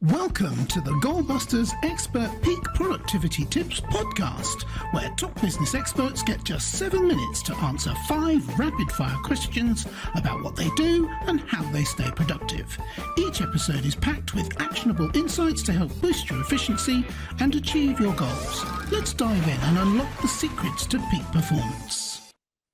Welcome to the Goalbusters Expert Peak Productivity Tips podcast, where top business experts get just 7 minutes to answer 5 rapid-fire questions about what they do and how they stay productive. Each episode is packed with actionable insights to help boost your efficiency and achieve your goals. Let's dive in and unlock the secrets to peak performance.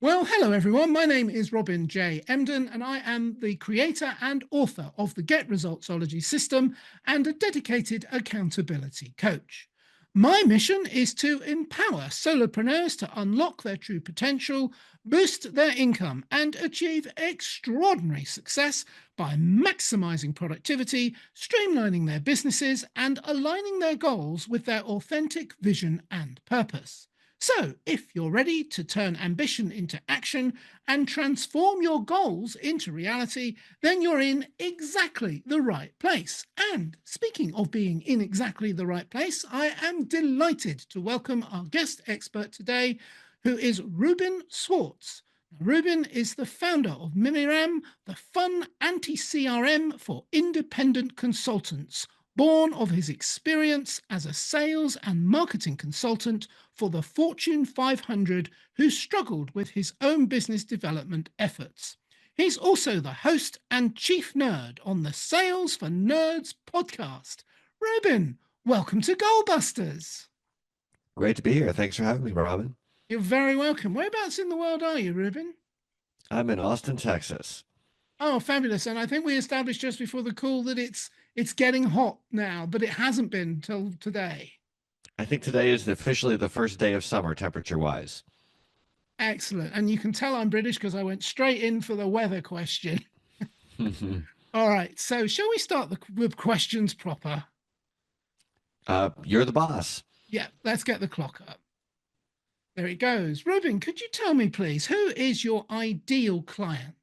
Well, hello everyone. My name is Robin J. Emden, and I am the creator and author of the Get Resultsology system and a dedicated accountability coach. My mission is to empower solopreneurs to unlock their true potential, boost their income, and achieve extraordinary success by maximizing productivity, streamlining their businesses, and aligning their goals with their authentic vision and purpose. So, if you're ready to turn ambition into action and transform your goals into reality, then you're in exactly the right place. And speaking of being in exactly the right place, I am delighted to welcome our guest expert today, who is Reuben Swartz. Reuben is the founder of Mimiran, the fun anti-CRM for independent consultants, born of his experience as a sales and marketing consultant for the Fortune 500 who struggled with his own business development efforts. He's also the host and chief nerd on the Sales for Nerds podcast. Reuben, welcome to Goalbusters. Great to be here. Thanks for having me, Robin. You're very welcome. Whereabouts in the world are you, Reuben? I'm in Austin, Texas. Oh, fabulous. And I think we established just before the call that it's getting hot now, but it hasn't been till today. I think today is officially the first day of summer, temperature-wise. Excellent. And you can tell I'm British because I went straight in for the weather question. All right. So shall we start with questions proper? You're the boss. Yeah, let's get the clock up. There it goes. Reuben, could you tell me, please, who is your ideal client?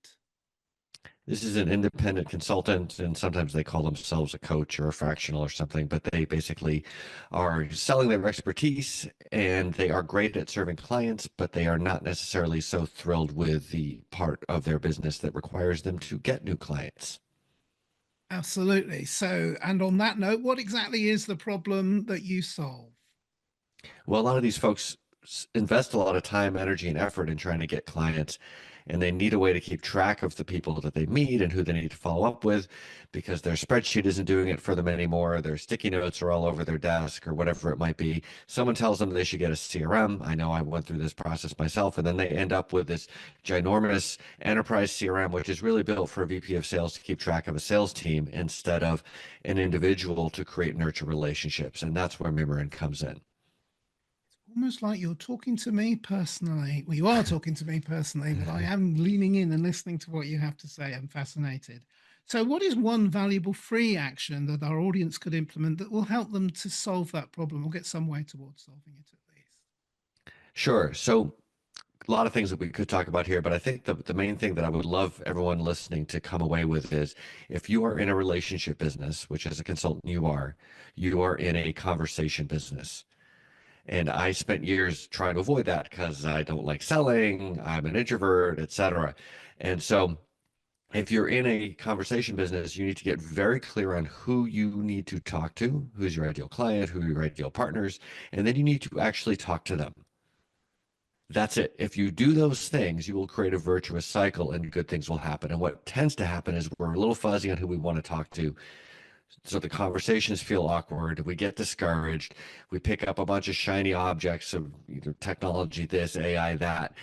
This is an independent consultant, and sometimes they call themselves a coach or a fractional or something, but they basically are selling their expertise, and they are great at serving clients, but they are not necessarily so thrilled with the part of their business that requires them to get new clients. Absolutely. So, and on that note, what exactly is the problem that you solve? Well, a lot of these folks invest a lot of time, energy, and effort in trying to get clients, and they need a way to keep track of the people that they meet and who they need to follow up with, because their spreadsheet isn't doing it for them anymore. Their sticky notes are all over their desk or whatever it might be. Someone tells them they should get a CRM. I know I went through this process myself, and then they end up with this ginormous enterprise CRM, which is really built for a VP of sales to keep track of a sales team instead of an individual to create and nurture relationships. And that's where Mimiran comes in. Almost like you're talking to me personally. Well, you are talking to me personally, but I am leaning in and listening to what you have to say. I'm fascinated. So what is one valuable free action that our audience could implement that will help them to solve that problem or get some way towards solving it at least? Sure. So a lot of things that we could talk about here, but I think the main thing that I would love everyone listening to come away with is, if you are in a relationship business, which as a consultant you are in a conversation business. And I spent years trying to avoid that because I don't like selling, I'm an introvert, etc. And so if you're in a conversation business, you need to get very clear on who you need to talk to, who's your ideal client, who are your ideal partners, and then you need to actually talk to them. That's it. If you do those things, you will create a virtuous cycle and good things will happen. And what tends to happen is we're a little fuzzy on who we want to talk to. So the conversations feel awkward. We get discouraged. We pick up a bunch of shiny objects of either technology, this, AI, that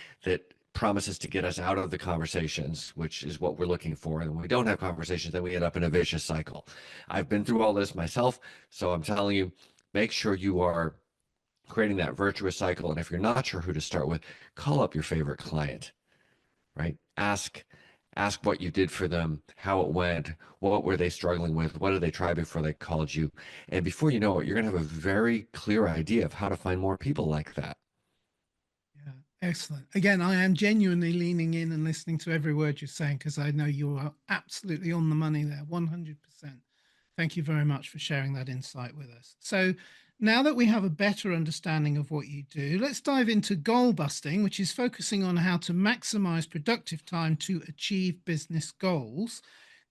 promises to get us out of the conversations, which is what we're looking for. And when we don't have conversations, then we end up in a vicious cycle. I've been through all this myself. So I'm telling you, make sure you are creating that virtuous cycle. And if you're not sure who to start with, call up your favorite client, right? Ask what you did for them, how it went, what were they struggling with, what did they try before they called you. And before you know it, you're going to have a very clear idea of how to find more people like that. Yeah, excellent. Again, I am genuinely leaning in and listening to every word you're saying because I know you are absolutely on the money there, 100%. Thank you very much for sharing that insight with us. So now that we have a better understanding of what you do, let's dive into goal busting, which is focusing on how to maximize productive time to achieve business goals.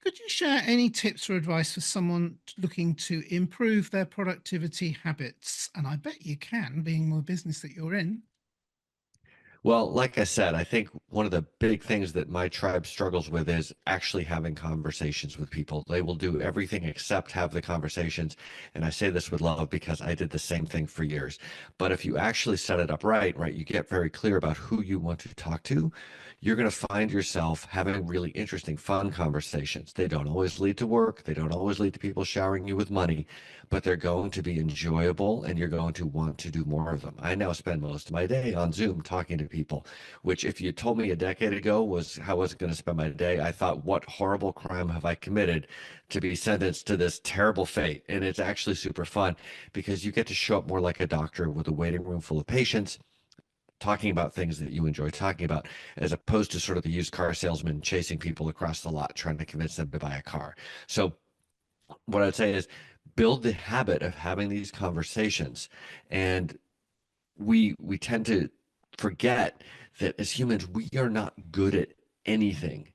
Could you share any tips or advice for someone looking to improve their productivity habits? And I bet you can, being the business that you're in. Well, like I said, I think one of the big things that my tribe struggles with is actually having conversations with people. They will do everything except have the conversations. And I say this with love because I did the same thing for years. But if you actually set it up right, you get very clear about who you want to talk to, you're going to find yourself having really interesting, fun conversations. They don't always lead to work. They don't always lead to people showering you with money, but they're going to be enjoyable and you're going to want to do more of them. I now spend most of my day on Zoom talking to people, which if you told me a decade ago was how I was going to spend my day, I thought, what horrible crime have I committed to be sentenced to this terrible fate? And it's actually super fun because you get to show up more like a doctor with a waiting room full of patients talking about things that you enjoy talking about, as opposed to sort of the used car salesman chasing people across the lot trying to convince them to buy a car. So what I'd say is build the habit of having these conversations. And we tend to forget that as humans, we are not good at anything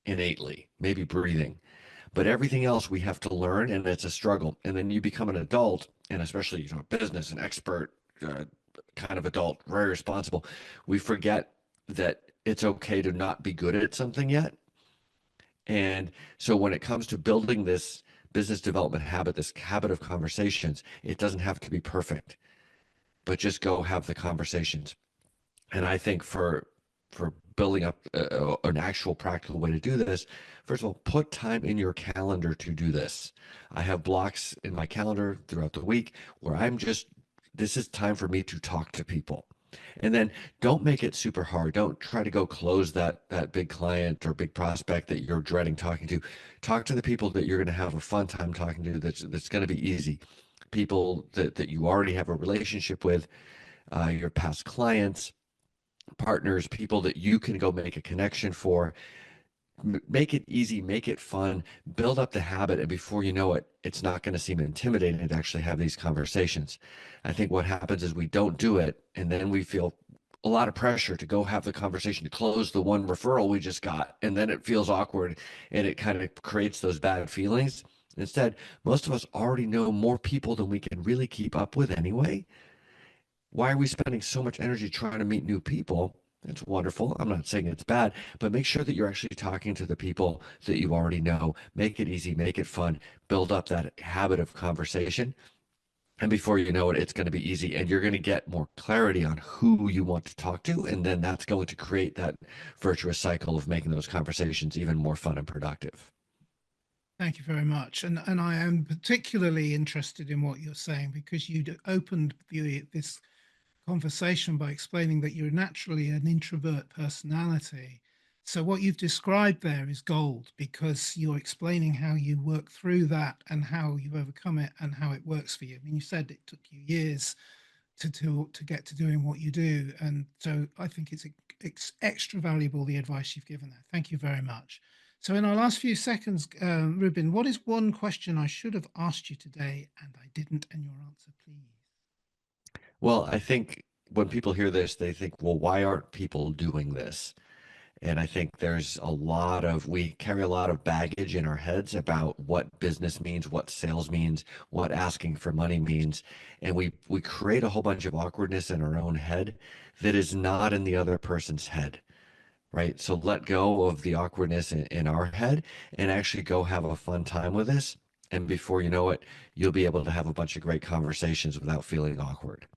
innately, maybe breathing, but everything else we have to learn, and it's a struggle. And then you become an adult, and especially business, an expert, kind of adult, very responsible. We forget that it's okay to not be good at something yet. And so when it comes to building this business development habit, this habit of conversations, it doesn't have to be perfect, but just go have the conversations. And I think for building up an actual practical way to do this, first of all, put time in your calendar to do this. I have blocks in my calendar throughout the week where this is time for me to talk to people. And then don't make it super hard. Don't try to go close that big client or big prospect that you're dreading talking to. Talk to the people that you're going to have a fun time talking to. That's going to be easy. People that you already have a relationship with, your past clients, partners, people that you can go make a connection for. Make it easy, make it fun, build up the habit, and before you know it, it's not going to seem intimidating to actually have these conversations. I think what happens is we don't do it, and then we feel a lot of pressure to go have the conversation to close the one referral we just got, and then it feels awkward, and it kind of creates those bad feelings. Instead, most of us already know more people than we can really keep up with anyway. Why are we spending so much energy trying to meet new people? It's wonderful. I'm not saying it's bad, but make sure that you're actually talking to the people that you already know. Make it easy, make it fun, build up that habit of conversation. And before you know it, it's going to be easy and you're going to get more clarity on who you want to talk to. And then that's going to create that virtuous cycle of making those conversations even more fun and productive. Thank you very much. And I am particularly interested in what you're saying because you opened this conversation by explaining that you're naturally an introvert personality. So what you've described there is gold because you're explaining how you work through that and how you've overcome it and how it works for you. I mean, you said it took you years to get to doing what you do, and so I think it's extra valuable the advice you've given there. Thank you very much. So in our last few seconds, Reuben, what is one question I should have asked you today and I didn't, and your answer, please? Well, I think when people hear this, they think, well, why aren't people doing this? And I think we carry a lot of baggage in our heads about what business means, what sales means, what asking for money means. And we create a whole bunch of awkwardness in our own head that is not in the other person's head, right? So let go of the awkwardness in our head and actually go have a fun time with this. And before you know it, you'll be able to have a bunch of great conversations without feeling awkward.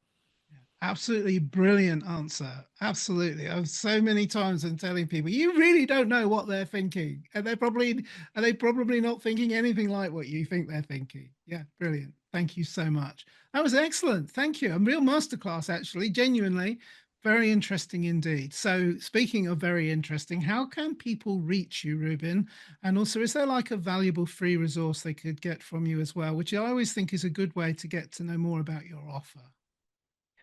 Absolutely brilliant answer. Absolutely. I've so many times been telling people, you really don't know what they're thinking. And they probably not thinking anything like what you think they're thinking. Yeah, brilliant. Thank you so much. That was excellent. Thank you. A real masterclass, actually, genuinely. Very interesting indeed. So speaking of very interesting, how can people reach you, Reuben? And also, is there like a valuable free resource they could get from you as well, which I always think is a good way to get to know more about your offer?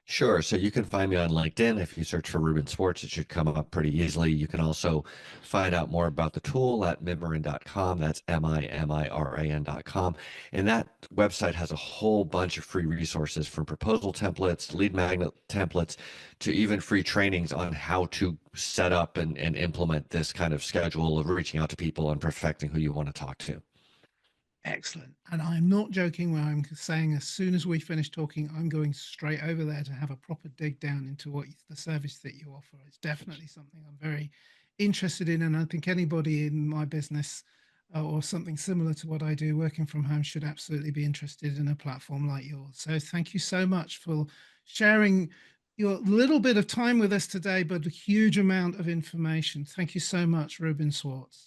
Sure. So you can find me on LinkedIn. If you search for Reuben Swartz, it should come up pretty easily. You can also find out more about the tool at Mimiran.com. That's Mimiran.com. And that website has a whole bunch of free resources from proposal templates, lead magnet templates, to even free trainings on how to set up and implement this kind of schedule of reaching out to people and perfecting who you want to talk to. Excellent. And I'm not joking when I'm saying as soon as we finish talking, I'm going straight over there to have a proper dig down into what the service that you offer. It's definitely something I'm very interested in. And I think anybody in my business or something similar to what I do working from home should absolutely be interested in a platform like yours. So thank you so much for sharing your little bit of time with us today, but a huge amount of information. Thank you so much, Reuben Swartz.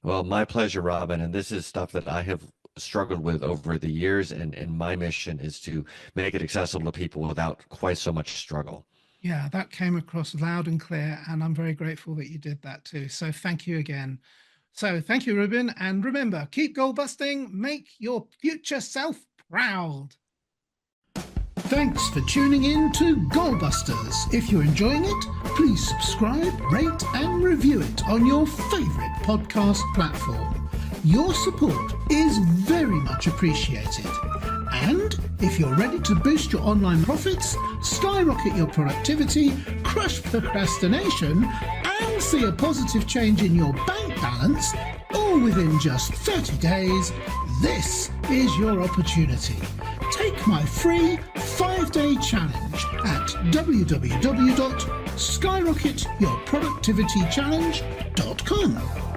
Well, my pleasure, Robin. And this is stuff that I have struggled with over the years. And my mission is to make it accessible to people without quite so much struggle. Yeah, that came across loud and clear. And I'm very grateful that you did that too. So thank you again. So thank you, Reuben. And remember, keep goal busting, make your future self proud. Thanks for tuning in to Goalbusters. If you're enjoying it, please subscribe, rate and review it on your favourite podcast platform. Your support is very much appreciated. And if you're ready to boost your online profits, skyrocket your productivity, crush procrastination and see a positive change in your bank balance, all within just 30 days, this is your opportunity. Take my free 5-day challenge at www.skyrocketyourproductivitychallenge.com.